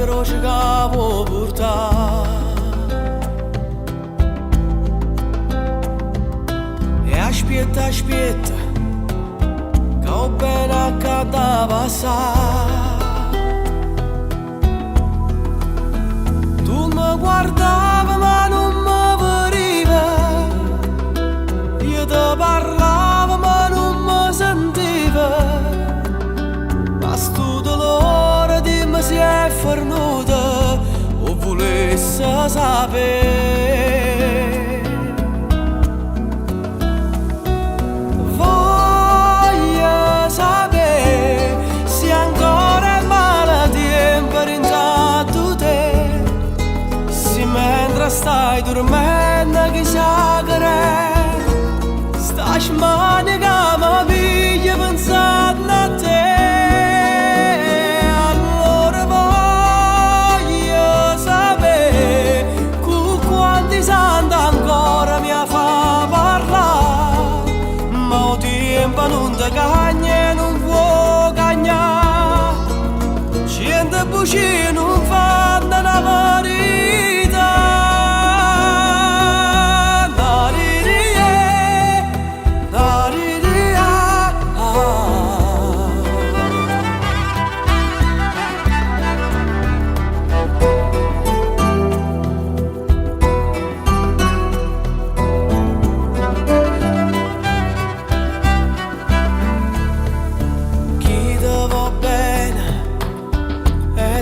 croce che può portare. E aspetta, aspetta, che ho bene accanto a passare. Tu mi guardavi ma non mi veniva, io ti parlavo ma non mi sentiva. Ma sto dolore dimmi se è fermato o volesse sapere. Voglio sapere se ancora è male tempo rintanto te, se mentre stai dormendo chissà che re, sta smania che mi piglia pensando a te. Non ti cagna e non può cagnare, gente bugie non fanno la verità.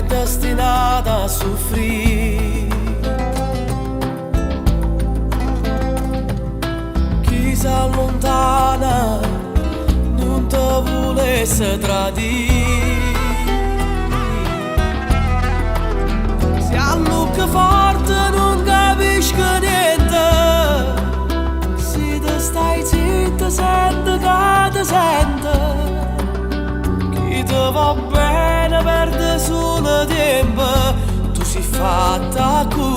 Destinata a soffrire, chi si allontana non ti volesse tradire. Se allucca forte non capisci niente, se ti stai zitta senti che ti sente. Chi ti va bene perde solo tempo, tu sei fatta così.